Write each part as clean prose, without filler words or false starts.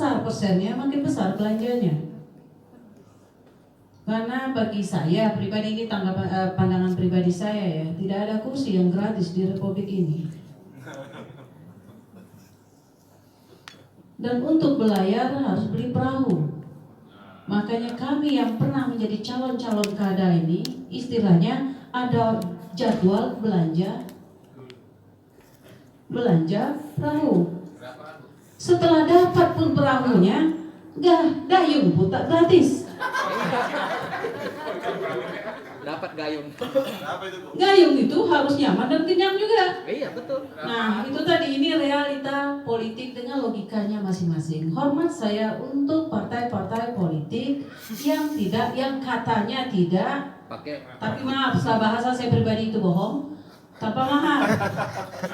besar persennya, makin besar belanjanya. Karena bagi saya pribadi, ini pandangan pribadi saya ya, tidak ada kursi yang gratis di Republik ini. Dan untuk belayar harus beli perahu. Makanya kami yang pernah menjadi calon-calon kada ini, istilahnya ada jadwal belanja perahu. Setelah dapat pun perahunya, gayung pun tak gratis. Dapat gayung. Gayung itu harus nyaman dan kenyang juga. Iya betul. Nah itu tadi, ini realita politik dengan logikanya masing-masing. Hormat saya untuk partai-partai politik yang katanya tidak pakai, tapi maaf, bahasa saya pribadi itu bohong tanpa mahal.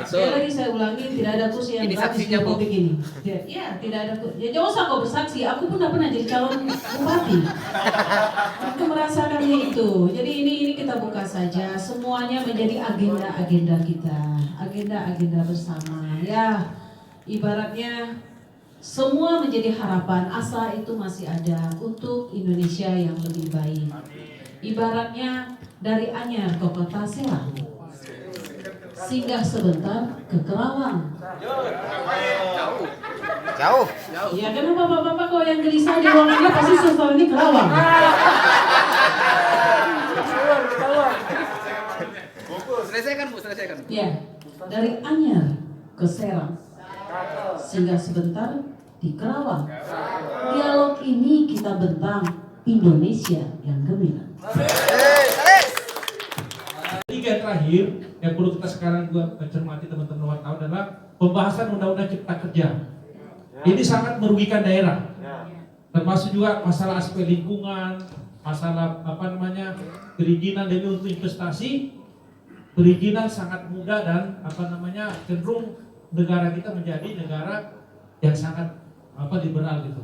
Sekali lagi saya ulangi, tidak ada kursi yang gratis di Republik ini. Ya, tidak ada kursi. Ya jangan usah kau bersaksi, aku pun tidak pernah jadi calon bupati. Aku merasakan itu. Jadi ini kita buka saja, semuanya menjadi agenda kita, agenda bersama. Ya, ibaratnya semua menjadi harapan, asa itu masih ada untuk Indonesia yang lebih baik. Ibaratnya dari Anyar ke Kota Serang, singgah sebentar ke Kerawang. Jauh. Ya kenapa bapak-bapak kok yang gelisah di ruangan ini pasti sesuatu ini Kerawang. Selesaikan Bu, selesaikan. Ya, dari Anyar ke Serang, singgah sebentar di Kerawang. Dialog ini kita bentang Indonesia yang gemilang. Tiga terakhir yang perlu kita sekarang juga cermati teman-teman wartawan adalah pembahasan Undang-Undang Cipta Kerja. Ini sangat merugikan daerah, termasuk juga masalah aspek lingkungan, masalah perizinan demi untuk investasi. Perizinan sangat mudah dan cenderung negara kita menjadi negara yang sangat liberal gitu.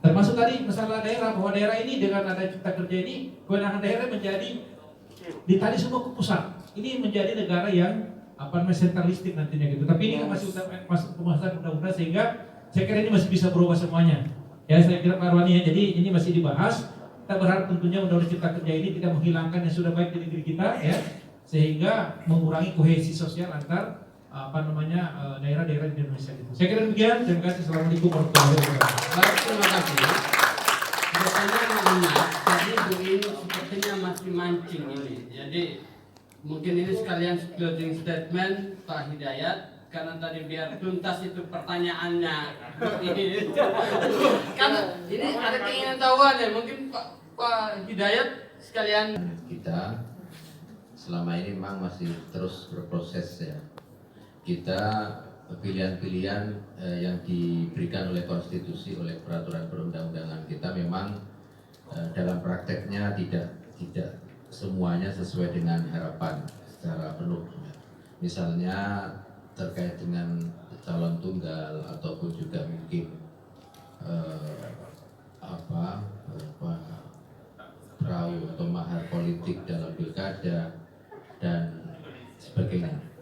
Termasuk tadi masalah daerah, bahwa daerah ini dengan ada Cipta Kerja ini kewenangan daerah menjadi ditarik semua ke pusat. Ini menjadi negara yang sentralistik nantinya gitu. Tapi ini kan masih pembahasan undang-undang, sehingga saya kira ini masih bisa berubah semuanya. Ya saya kira Pak Arwani ya. Jadi ini masih dibahas. Kita berharap tentunya undang-undang Cipta Kerja ini tidak menghilangkan yang sudah baik di negeri kita ya, sehingga mengurangi kohesi sosial antar daerah-daerah di Indonesia gitu. Saya kira demikian. Terima kasih. Assalamualaikum warahmatullahi wabarakatuh. Baik, terima kasih. Biasanya mengingat, jadi Bu ini sepertinya masih mancing ini. Jadi mungkin ini sekalian closing statement Pak Hidayat, karena tadi biar tuntas itu pertanyaannya. Karena ini ada keinginan tahuan ya, mungkin Pak Hidayat sekalian. Kita selama ini memang masih terus berproses ya. Kita pilihan-pilihan yang diberikan oleh konstitusi, oleh peraturan perundang-undangan kita memang dalam prakteknya tidak semuanya sesuai dengan harapan secara penuh. Misalnya terkait dengan calon tunggal ataupun juga mungkin perahu atau mahar politik dalam pilkada dan sebagainya.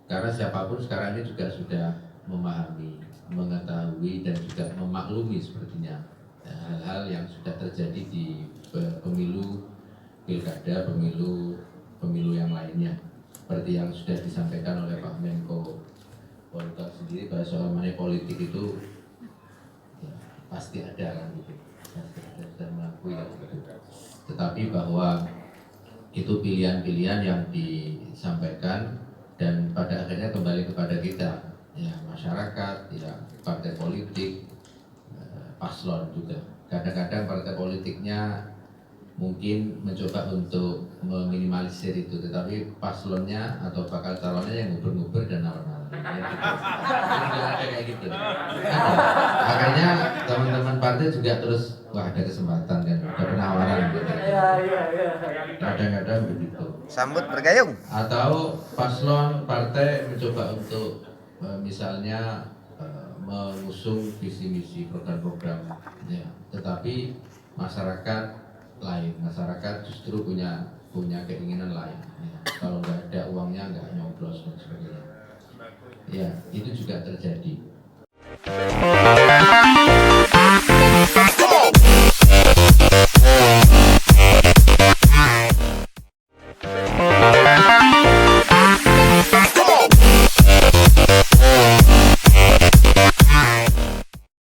Karena siapapun sekarang ini juga sudah memahami, mengetahui dan juga memaklumi sepertinya hal-hal yang sudah terjadi di pemilu pilkada, pemilu yang lainnya. Seperti yang sudah disampaikan oleh Pak Menko Polhukam sendiri, bahwa soal money politik itu ya, pasti ada kan gitu. Pasti ada dan mengakui kan gitu. Tetapi bahwa itu pilihan-pilihan yang disampaikan dan pada akhirnya kembali kepada kita, ya masyarakat, ya partai politik, paslon juga. Kadang-kadang partai politiknya mungkin mencoba untuk meminimalisir itu, tetapi paslonnya atau bakal calonnya yang nguber-nguber dan nawar-nawar. Ada kayak gitu. Makanya teman-teman partai juga terus ada kesempatan kan, ada penawaran gitu. Kadang-kadang begitu. Sambut bergayung. Atau paslon partai mencoba untuk misalnya mengusung visi misi program-program ya, tetapi masyarakat lain, masyarakat justru punya keinginan lain ya. Kalau nggak ada uangnya nggak nyoblos dan sebagainya ya, itu juga terjadi.